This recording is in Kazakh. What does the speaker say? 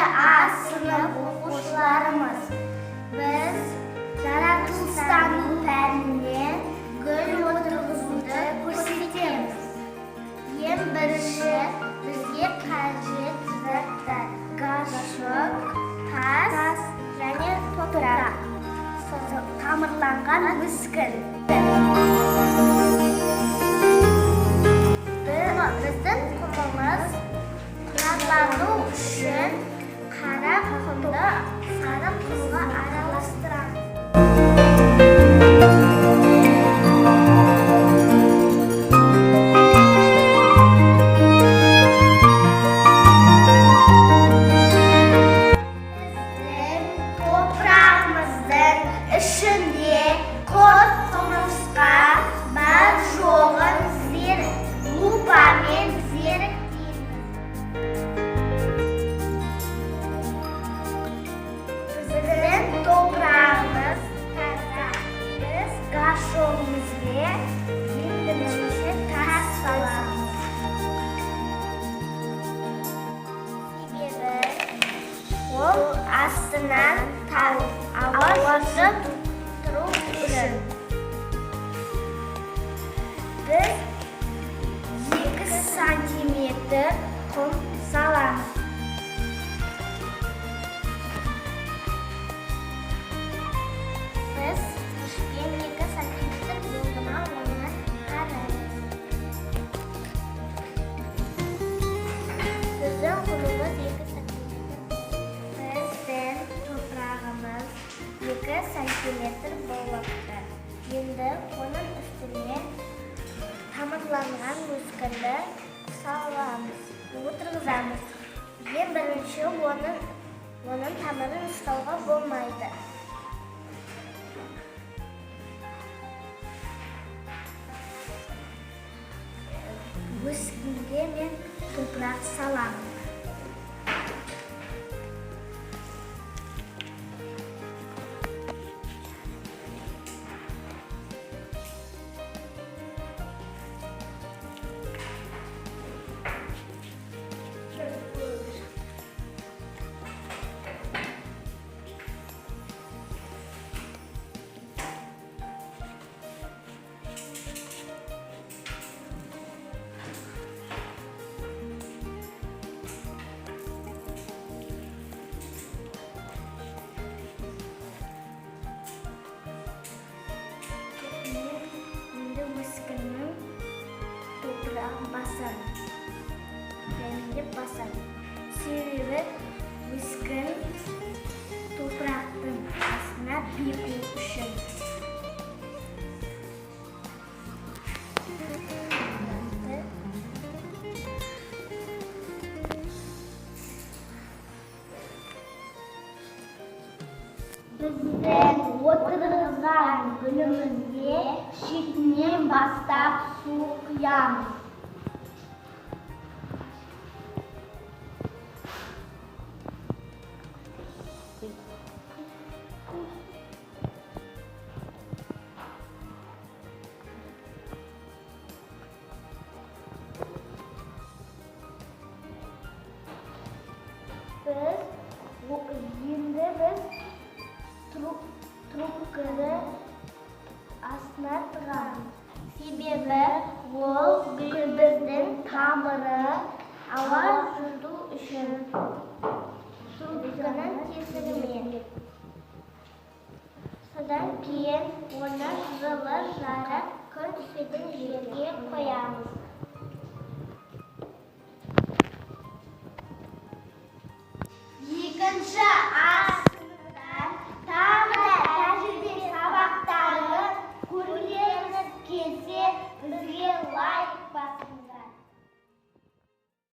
A sınıf оқушыларымыз. Biz жаратылыстану пәнінен гүл отырғызуды көрсетеміз. Ең бірінші бізге қажет заттар ғашық, тас және топырақ, тамырланған мүскін. Біздің құмымыз құрамлану үшін қара құмды сары құмға араластырамыз. Біздің топырағымыздың ішінде қос құмырсқа бар жоғын лупамен зерттейміз. Біздің топырағымыз таза. Біз горшогымызға ендігінше тас саламыз. Себебі ол астынан ауа жүріп тұру үшін. Біз 2 сантиметр құм саламыз. Біз ішпен 2 сантиметр болдыма оны қараймыз. Біздің құмымыз 2 сантиметр. Біздің топырағымыз 2 сантиметр болыпты. Енді оның үстіне тамырланған мүскінді саламыз, отырғызамыз. Ең бірінші оның тамырын ұстауға болмайды. Мүскінге мен топырақ саламын. Енді мүскіннің топырағын басамын. Рәміндеп басамын. Себебі мүскін топырақтың астына беку үшін. Біздің отырғызған гүлімізге шетінен бастап су құямыз. Енді біз трубканы астына тығамыз. Себебі ол гүліміздің тамыры ауа жүру үшін. Трубканың тесігімен. Содан кейін оны жылы жарық күн түсетін жерге қоямыз.